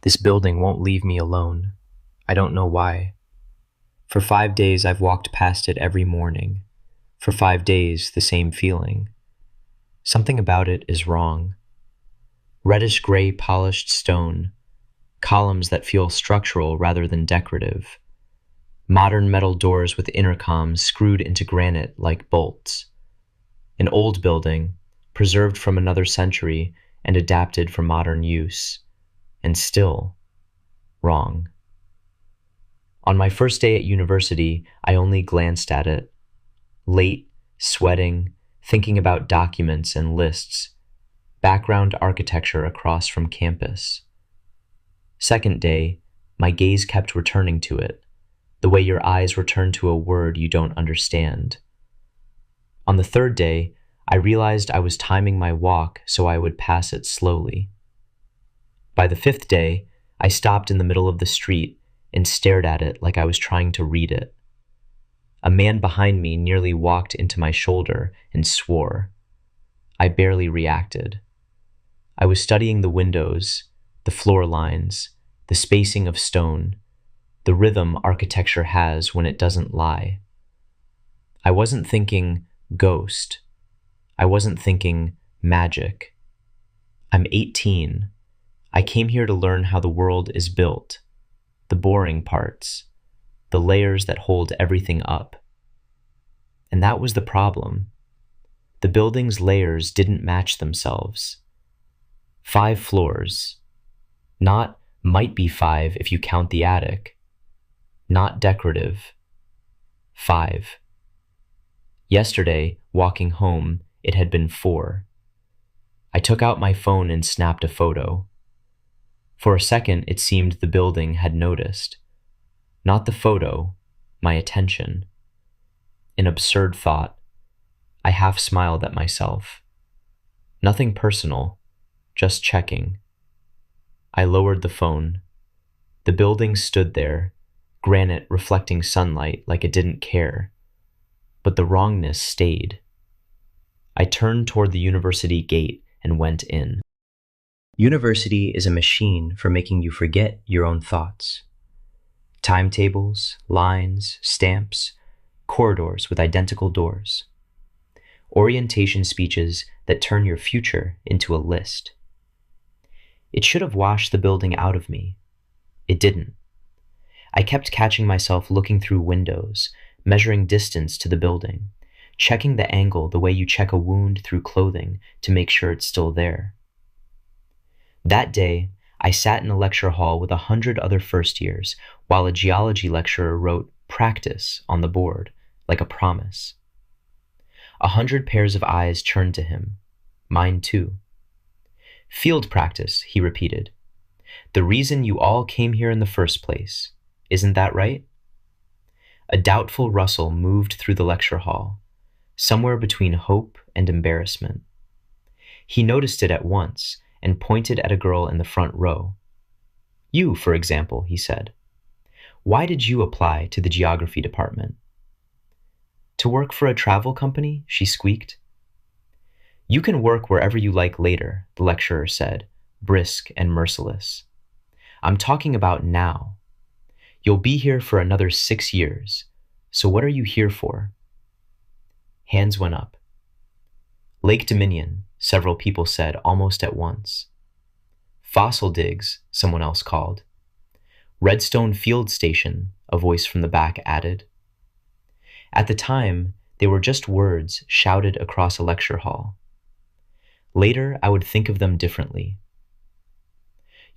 This building won't leave me alone. I don't know why. For 5 days, I've walked past it every morning. For 5 days, the same feeling. Something about it is wrong. Reddish gray polished stone, columns that feel structural rather than decorative, modern metal doors with intercoms screwed into granite like bolts. An old building, preserved from another century and adapted for modern use, and still wrong. On my first day at university, I only glanced at it, late, sweating, thinking about documents and lists, background architecture across from campus. Second day, my gaze kept returning to it, the way your eyes return to a word you don't understand. On the third day, I realized I was timing my walk so I would pass it slowly. By the fifth day, I stopped in the middle of the street and stared at it like I was trying to read it. A man behind me nearly walked into my shoulder and swore. I barely reacted. I was studying the windows, the floor lines, the spacing of stone, the rhythm architecture has when it doesn't lie. I wasn't thinking ghost. I wasn't thinking magic. I'm 18. I came here to learn how the world is built, the boring parts, the layers that hold everything up. And that was the problem. The building's layers didn't match themselves. 5 floors. Not might be 5 if you count the attic. Not decorative. 5. Yesterday, walking home, it had been 4. I took out my phone and snapped a photo. For a second, it seemed the building had noticed. Not the photo, my attention. An absurd thought. I half smiled at myself. Nothing personal, just checking. I lowered the phone. The building stood there, granite reflecting sunlight like it didn't care. But the wrongness stayed. I turned toward the university gate and went in. University is a machine for making you forget your own thoughts. Timetables, lines, stamps, corridors with identical doors. Orientation speeches that turn your future into a list. It should have washed the building out of me. It didn't. I kept catching myself looking through windows, measuring distance to the building, checking the angle the way you check a wound through clothing to make sure it's still there. That day, I sat in a lecture hall with 100 other first years while a geology lecturer wrote "practice" on the board, like a promise. 100 pairs of eyes turned to him, mine too. "Field practice," he repeated. "The reason you all came here in the first place. Isn't that right?" A doubtful rustle moved through the lecture hall, somewhere between hope and embarrassment. He noticed it at once and pointed at a girl in the front row. "You, for example," he said. "Why did you apply to the geography department?" "To work for a travel company?" she squeaked. "You can work wherever you like later," the lecturer said, brisk and merciless. "I'm talking about now. You'll be here for another 6 years, so what are you here for?" Hands went up. "Lake Dominion," several people said almost at once. "Fossil digs," someone else called. "Redstone Field Station," a voice from the back added. At the time, they were just words shouted across a lecture hall. Later, I would think of them differently.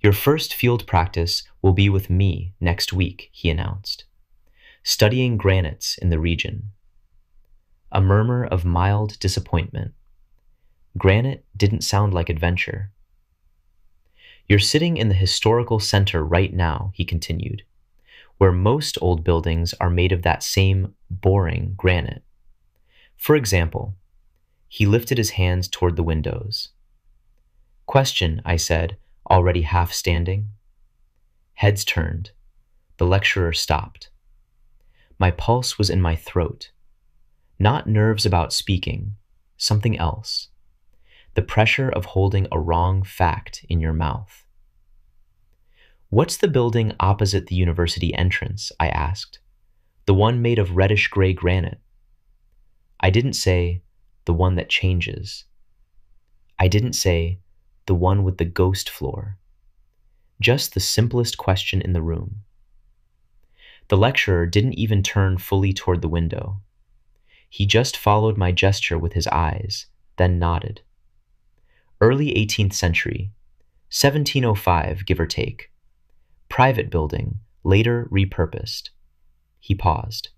"Your first field practice will be with me next week," he announced, "studying granites in the region." A murmur of mild disappointment. Granite didn't sound like adventure. "You're sitting in the historical center right now," he continued, "where most old buildings are made of that same boring granite. For example," he lifted his hands toward the windows. "Question," I said, already half standing. Heads turned. The lecturer stopped. My pulse was in my throat. Not nerves about speaking, something else. The pressure of holding a wrong fact in your mouth. "What's the building opposite the university entrance?" I asked. "The one made of reddish-gray granite." I didn't say, "The one that changes." I didn't say, "The one with the ghost floor." Just the simplest question in the room. The lecturer didn't even turn fully toward the window. He just followed my gesture with his eyes, then nodded. Early 18th century, 1705, give or take. Private building, later repurposed. He paused.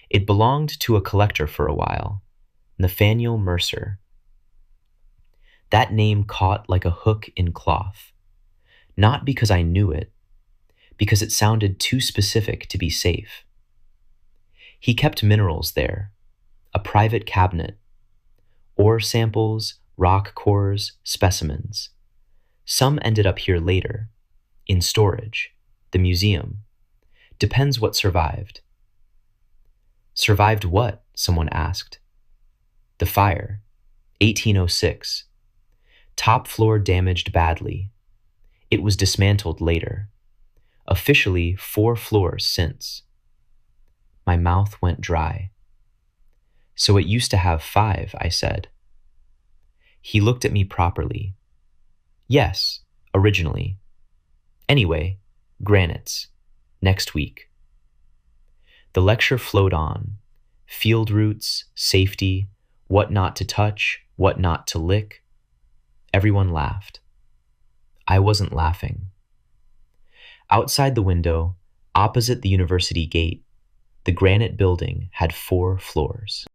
It belonged to a collector for a while, Nathaniel Mercer. That name caught like a hook in cloth. Not because I knew it, because it sounded too specific to be safe. He kept minerals there, a private cabinet, ore samples, rock cores, specimens. Some ended up here later, in storage, the museum. Depends what survived. Survived what? Someone asked. The fire, 1806. Top floor damaged badly. It was dismantled later. Officially 4 floors since. My mouth went dry. So it used to have 5, I said. He looked at me properly. Yes, originally. Anyway, granites. Next week. The lecture flowed on. Field routes, safety, what not to touch, what not to lick. Everyone laughed. I wasn't laughing. Outside the window, opposite the university gate, the granite building had 4 floors.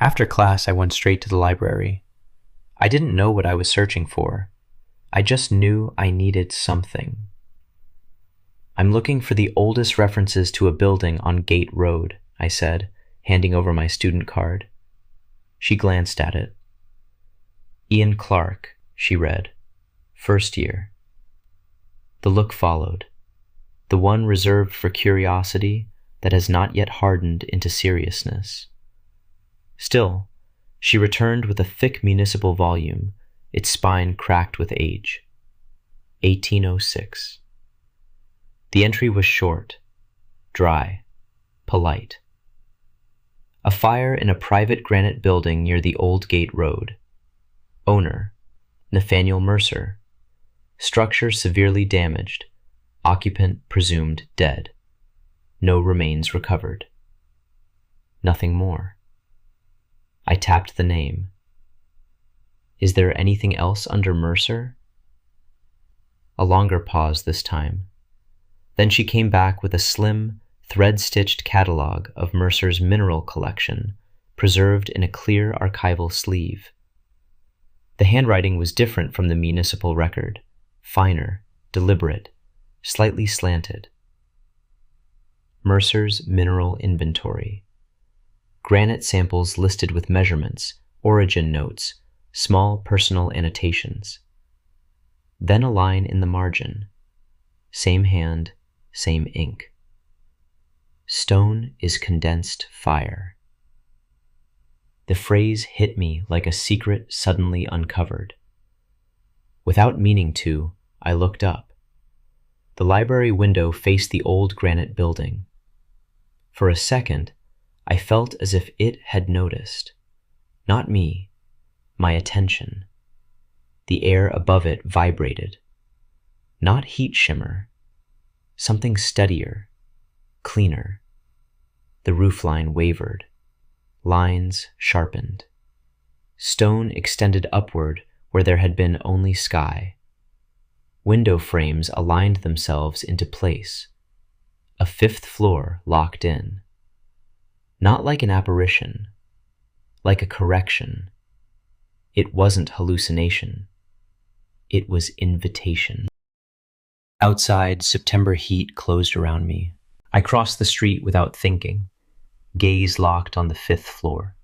After class, I went straight to the library. I didn't know what I was searching for. I just knew I needed something. "I'm looking for the oldest references to a building on Gate Road," I said, handing over my student card. She glanced at it. "Ian Clark," she read. "First year." The look followed, the one reserved for curiosity that has not yet hardened into seriousness. Still, she returned with a thick municipal volume, its spine cracked with age. 1806. The entry was short, dry, polite. A fire in a private granite building near the Old Gate Road. Owner, Nathaniel Mercer. Structure severely damaged. Occupant presumed dead. No remains recovered. Nothing more. I tapped the name. Is there anything else under Mercer? A longer pause this time. Then she came back with a slim, thread-stitched catalog of Mercer's mineral collection, preserved in a clear archival sleeve. The handwriting was different from the municipal record, finer, deliberate, slightly slanted. Mercer's mineral inventory. Granite samples listed with measurements, origin notes, small personal annotations. Then a line in the margin. Same hand, same ink. Stone is condensed fire. The phrase hit me like a secret suddenly uncovered. Without meaning to, I looked up. The library window faced the old granite building. For a second, I felt as if it had noticed. Not me, my attention. The air above it vibrated. Not heat shimmer. Something steadier, cleaner. The roofline wavered. Lines sharpened. Stone extended upward where there had been only sky. Window frames aligned themselves into place. A 5th floor locked in. Not like an apparition, like a correction. It wasn't hallucination. It was invitation. Outside, September heat closed around me. I crossed the street without thinking, gaze locked on the 5th floor.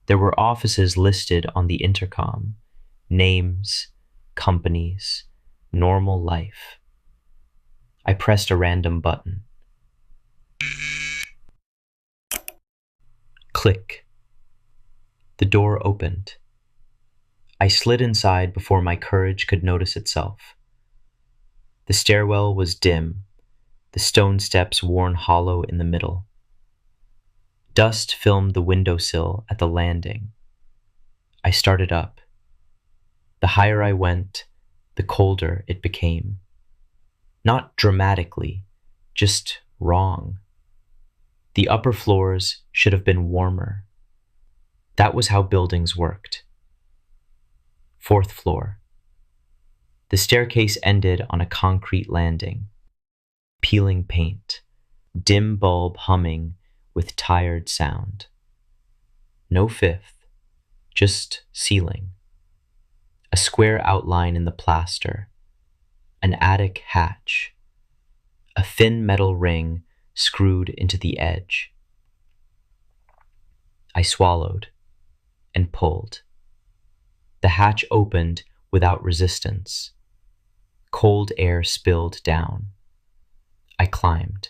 There were offices listed on the intercom, names, companies, normal life. I pressed a random button. Click. The door opened. I slid inside before my courage could notice itself. The stairwell was dim, the stone steps worn hollow in the middle. Dust filmed the windowsill at the landing. I started up. The higher I went, the colder it became. Not dramatically, just wrong. The upper floors should have been warmer. That was how buildings worked. Fourth floor. The staircase ended on a concrete landing. Peeling paint, dim bulb humming with tired sound. No fifth, just ceiling. A square outline in the plaster. An attic hatch. A thin metal ring screwed into the edge. I swallowed and pulled. The hatch opened without resistance. Cold air spilled down. I climbed.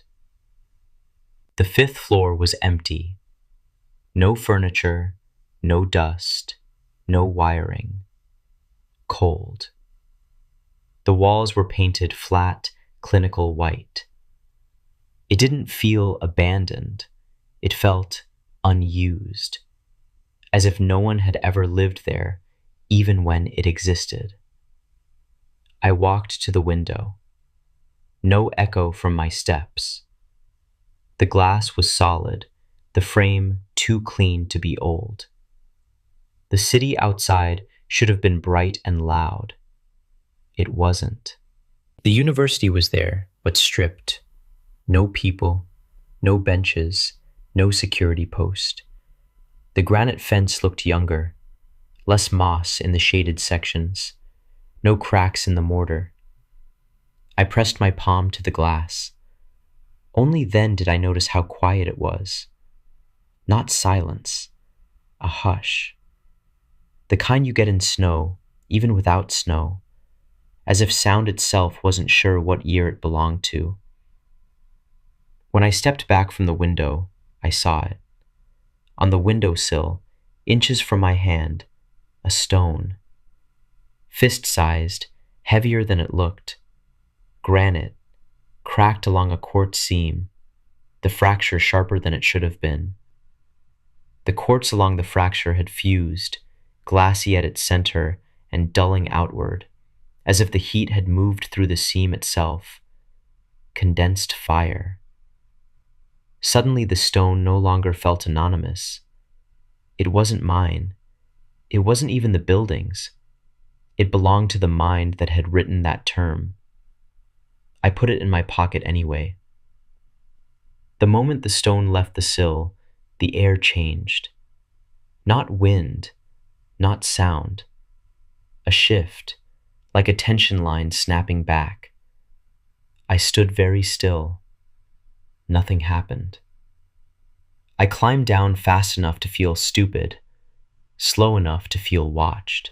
The fifth floor was empty. No furniture, no dust, no wiring. Cold. The walls were painted flat, clinical white. It didn't feel abandoned. It felt unused, as if no one had ever lived there, even when it existed. I walked to the window. No echo from my steps. The glass was solid, the frame too clean to be old. The city outside should have been bright and loud. It wasn't. The university was there, but stripped. No people, no benches, no security post. The granite fence looked younger, less moss in the shaded sections, no cracks in the mortar. I pressed my palm to the glass. Only then did I notice how quiet it was. Not silence, a hush. The kind you get in snow, even without snow, as if sound itself wasn't sure what year it belonged to. When I stepped back from the window, I saw it. On the windowsill, inches from my hand, a stone. Fist-sized, heavier than it looked. Granite, cracked along a quartz seam, the fracture sharper than it should have been. The quartz along the fracture had fused, glassy at its center and dulling outward, as if the heat had moved through the seam itself. Condensed fire. Suddenly the stone no longer felt anonymous. It wasn't mine. It wasn't even the building's. It belonged to the mind that had written that term. I put it in my pocket anyway. The moment the stone left the sill, the air changed. Not wind, not sound. A shift, like a tension line snapping back. I stood very still. Nothing happened. I climbed down fast enough to feel stupid, slow enough to feel watched.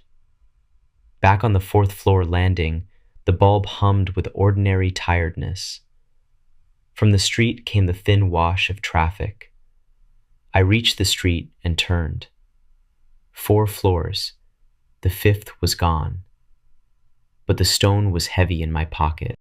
Back on the fourth floor landing, the bulb hummed with ordinary tiredness. From the street came the thin wash of traffic. I reached the street and turned. 4 floors. The 5th was gone. But the stone was heavy in my pocket.